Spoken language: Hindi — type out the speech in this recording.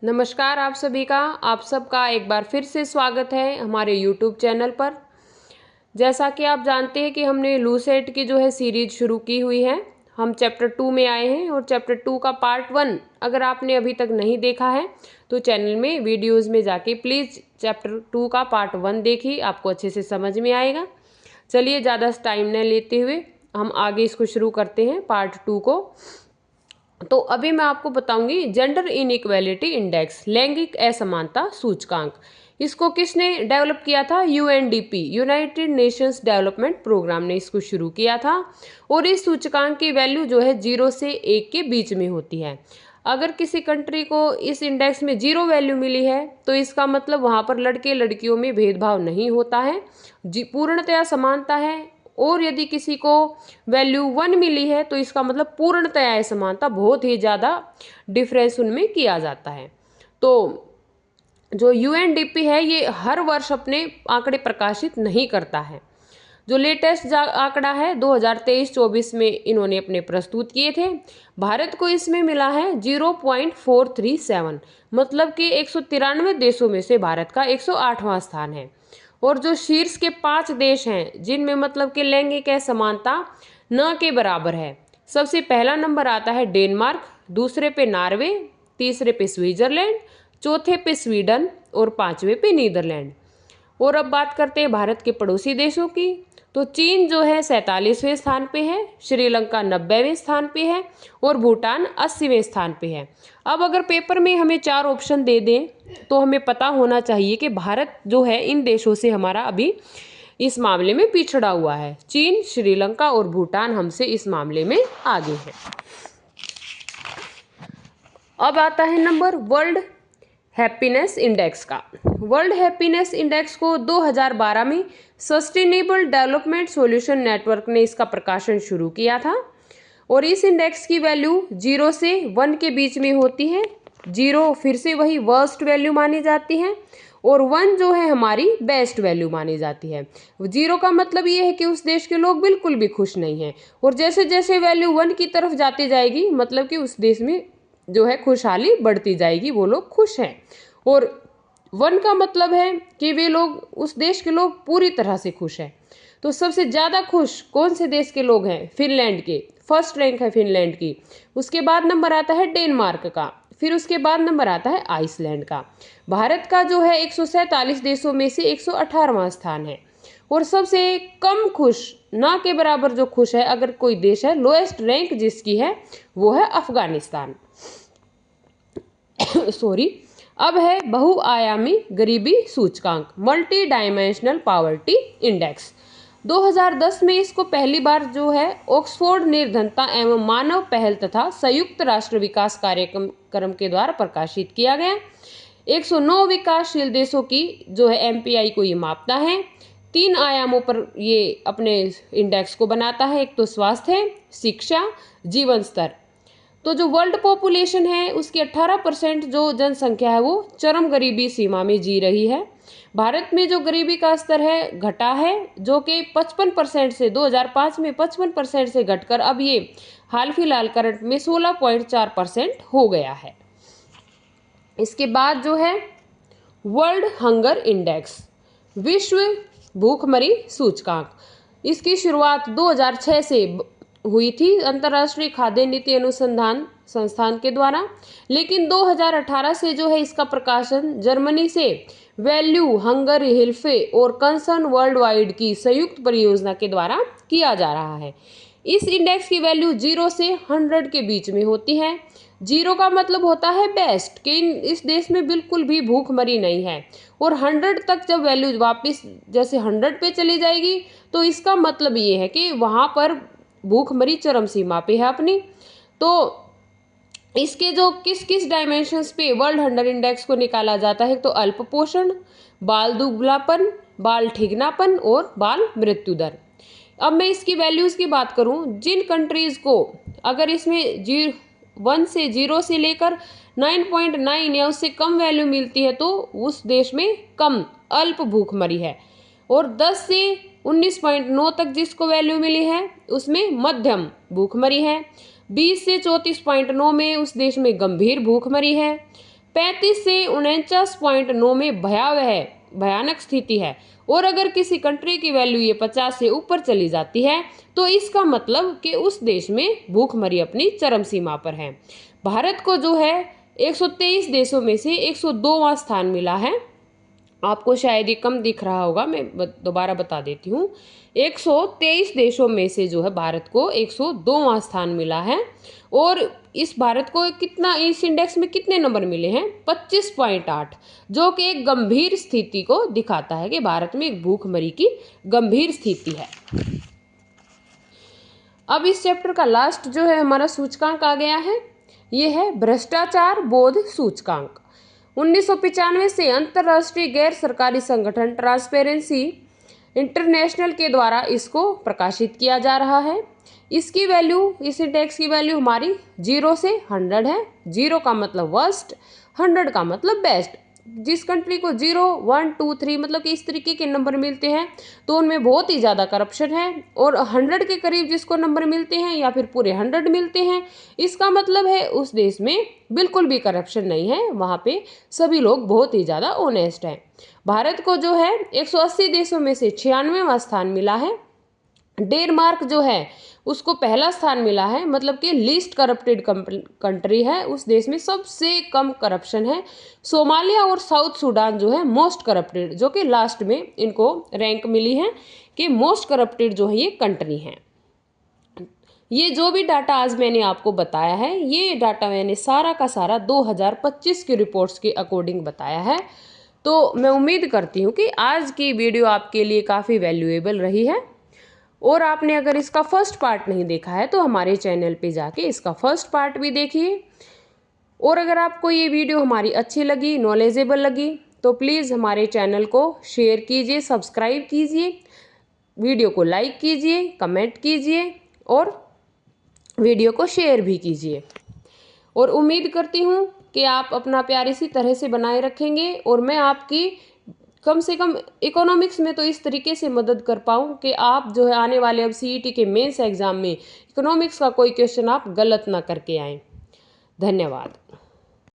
नमस्कार आप सभी का। आप सबका एक बार फिर से स्वागत है हमारे YouTube चैनल पर। जैसा कि आप जानते हैं कि हमने लूसेट की जो है सीरीज शुरू की हुई है। हम चैप्टर 2 में आए हैं और चैप्टर 2 का पार्ट 1 अगर आपने अभी तक नहीं देखा है तो चैनल में वीडियोज़ में जाके प्लीज़ चैप्टर 2 का पार्ट 1 देखिए, आपको अच्छे से समझ में आएगा। चलिए ज़्यादा टाइम न लेते हुए हम आगे इसको शुरू करते हैं पार्ट 2 को। तो अभी मैं आपको बताऊंगी जेंडर इनइक्वालिटी इंडेक्स, लैंगिक असमानता सूचकांक। इसको किसने डेवलप किया था? UNDP, United Nations Development Programme ने इसको शुरू किया था। और इस सूचकांक की वैल्यू जो है 0 से 1 के बीच में होती है। अगर किसी कंट्री को इस इंडेक्स में 0 वैल्यू मिली है तो इसका मतलब वहाँ पर लड़के लड़कियों में भेदभाव नहीं होता है, पूर्णतया समानता है। और यदि किसी को वैल्यू 1 मिली है तो इसका मतलब पूर्णतया असमानता, बहुत ही ज़्यादा डिफरेंस उनमें किया जाता है। तो जो यूएनडीपी है ये हर वर्ष अपने आंकड़े प्रकाशित नहीं करता है। जो लेटेस्ट आंकड़ा है 2023-24 में इन्होंने अपने प्रस्तुत किए थे। भारत को इसमें मिला है 0.437, मतलब कि 193 देशों में से भारत का 108वां स्थान है। और जो शीर्ष के 5 देश हैं जिनमें मतलब कि लैंगिक असमानता न के बराबर है, सबसे पहला नंबर आता है डेनमार्क, दूसरे पे नॉर्वे, तीसरे पे स्विट्जरलैंड, चौथे पे स्वीडन और पांचवे पे नीदरलैंड। और अब बात करते हैं भारत के पड़ोसी देशों की। तो चीन जो है 47वें स्थान पे है, श्रीलंका 90वें स्थान पे है और भूटान 80वें स्थान पे है। अब अगर पेपर में हमें 4 ऑप्शन दे दें तो हमें पता होना चाहिए कि भारत जो है इन देशों से हमारा अभी इस मामले में पिछड़ा हुआ है। चीन, श्रीलंका और भूटान हमसे इस मामले में आगे है। अब आता है नंबर वर्ल्ड हैप्पीनेस इंडेक्स का। वर्ल्ड हैप्पीनेस इंडेक्स को 2012 में सस्टेनेबल डेवलपमेंट सॉल्यूशन नेटवर्क ने इसका प्रकाशन शुरू किया था। और इस इंडेक्स की वैल्यू 0 से 1 के बीच में होती है। 0 फिर से वही वर्स्ट वैल्यू मानी जाती है और 1 जो है हमारी बेस्ट वैल्यू मानी जाती है। 0 का मतलब ये है कि उस देश के लोग बिल्कुल भी खुश नहीं हैं, और जैसे जैसे वैल्यू 1 की तरफ जाती जाएगी मतलब कि उस देश में जो है खुशहाली बढ़ती जाएगी, वो लोग खुश हैं। और 1 का मतलब है कि वे लोग, उस देश के लोग पूरी तरह से खुश हैं। तो सबसे ज़्यादा खुश कौन से देश के लोग हैं? फिनलैंड के, फर्स्ट रैंक है फिनलैंड की। उसके बाद नंबर आता है डेनमार्क का, फिर उसके बाद नंबर आता है आइसलैंड का। भारत का जो है 147 देशों में से 118वां स्थान है। और सबसे कम खुश, ना के बराबर जो खुश है अगर कोई देश है, लोएस्ट रैंक जिसकी है वो है अफगानिस्तान। सॉरी। अब है बहुआयामी गरीबी सूचकांक, मल्टी डायमेंशनल पॉवर्टी इंडेक्स। 2010 में इसको पहली बार जो है ऑक्सफोर्ड निर्धनता एवं मानव पहल तथा संयुक्त राष्ट्र विकास कार्यक्रम के द्वारा प्रकाशित किया गया। 109 विकासशील देशों की जो है एमपीआई को ये मापता है। 3 आयामों पर ये अपने इंडेक्स को बनाता है। एक तो स्वास्थ्य, शिक्षा, जीवन स्तर। तो जो वर्ल्ड पॉपुलेशन है उसकी 18% जो जनसंख्या है वो चरम गरीबी सीमा में जी रही है। भारत में जो गरीबी का स्तर है घटा है, जो कि 55% से 2005 में 55% से घटकर अब ये हाल फिलहाल करंट में 16.4% हो गया है। इसके बाद जो है वर्ल्ड हंगर इंडेक्स, विश्व भूखमरी सूचकांक। इसकी शुरुआत 2006 से हुई थी अंतर्राष्ट्रीय खाद्य नीति अनुसंधान संस्थान के द्वारा, लेकिन 2018 से जो है इसका प्रकाशन जर्मनी से वैल्यू हंगर हिल्फे और कंसर्न वर्ल्ड वाइड की संयुक्त परियोजना के द्वारा किया जा रहा है। इस इंडेक्स की वैल्यू 0 से 100 के बीच में होती है। 0 का मतलब होता है बेस्ट, कि इस देश में बिल्कुल भी भूखमरी नहीं है। और 100 तक जब वैल्यू वापस जैसे 100 पे चली जाएगी तो इसका मतलब ये है कि वहाँ पर भूखमरी चरम सीमा पे है अपनी। तो इसके जो किस किस डायमेंशंस पे वर्ल्ड हंगर इंडेक्स को निकाला जाता है, तो अल्प पोषण, बाल दुबलापन, बाल ठिगनापन और बाल मृत्यु दर। अब मैं इसकी वैल्यूज़ की बात करूं, जिन कंट्रीज़ को अगर इसमें 1 से 0 से लेकर 9.9 या उससे कम वैल्यू मिलती है तो उस देश में कम अल्प भूखमरी है। और 10 से 19.9 तक जिसको वैल्यू मिली है उसमें मध्यम भूखमरी है। 20 से 34.9 में उस देश में गंभीर भूखमरी है। 35 से 49.9 में भयानक स्थिति है। और अगर किसी कंट्री की वैल्यू ये 50 से ऊपर चली जाती है तो इसका मतलब कि उस देश में भूखमरी अपनी चरम सीमा पर है। भारत को जो है 123 देशों में से 102वां स्थान मिला है। आपको शायद ये कम दिख रहा होगा, मैं दोबारा बता देती हूँ। 123 देशों में से जो है भारत को 102वां स्थान मिला है। और इस भारत को कितना, इस इंडेक्स में कितने नंबर मिले हैं? 25.8, जो कि एक गंभीर स्थिति को दिखाता है कि भारत में एक भूखमरी की गंभीर स्थिति है। अब इस चैप्टर का लास्ट जो है हमारा सूचकांक आ गया है, ये है भ्रष्टाचार बोध सूचकांक। 1995 से अंतर्राष्ट्रीय गैर सरकारी संगठन ट्रांसपेरेंसी इंटरनेशनल के द्वारा इसको प्रकाशित किया जा रहा है। इसकी वैल्यू, इस इंडेक्स की वैल्यू हमारी 0 से 100 है। 0 का मतलब वर्स्ट, 100 का मतलब बेस्ट। जिस कंट्री को 0, 1, 2, 3 मतलब कि इस तरीके के नंबर मिलते हैं तो उनमें बहुत ही ज़्यादा करप्शन है। और 100 के करीब जिसको नंबर मिलते हैं या फिर पूरे 100 मिलते हैं, इसका मतलब है उस देश में बिल्कुल भी करप्शन नहीं है, वहाँ पे सभी लोग बहुत ही ज़्यादा ऑनेस्ट हैं। भारत को जो है 180 देशों में से 96वां स्थान मिला है। डेनमार्क जो है उसको पहला स्थान मिला है, मतलब कि लीस्ट करप्टेड कंट्री है, उस देश में सबसे कम करप्शन है। सोमालिया और साउथ सूडान जो है मोस्ट करप्टेड, जो कि लास्ट में इनको रैंक मिली है कि मोस्ट करप्टेड जो है ये कंट्री हैं। ये जो भी डाटा आज मैंने आपको बताया है, ये डाटा मैंने सारा का सारा 2025 की रिपोर्ट्स के अकॉर्डिंग बताया है। तो मैं उम्मीद करती हूँ कि आज की वीडियो आपके लिए काफ़ी वैल्यूएबल रही है। और आपने अगर इसका फर्स्ट पार्ट नहीं देखा है तो हमारे चैनल पे जाके इसका फर्स्ट पार्ट भी देखिए। और अगर आपको ये वीडियो हमारी अच्छी लगी, नॉलेजेबल लगी, तो प्लीज़ हमारे चैनल को शेयर कीजिए, सब्सक्राइब कीजिए, वीडियो को लाइक कीजिए, कमेंट कीजिए और वीडियो को शेयर भी कीजिए। और उम्मीद करती हूँ कि आप अपना प्यार इसी तरह से बनाए रखेंगे और मैं आपकी कम से कम इकोनॉमिक्स में तो इस तरीके से मदद कर पाऊँ कि आप जो है आने वाले अब CET के मेंस एग्जाम में इकोनॉमिक्स का कोई क्वेश्चन आप गलत ना करके आएँ। धन्यवाद।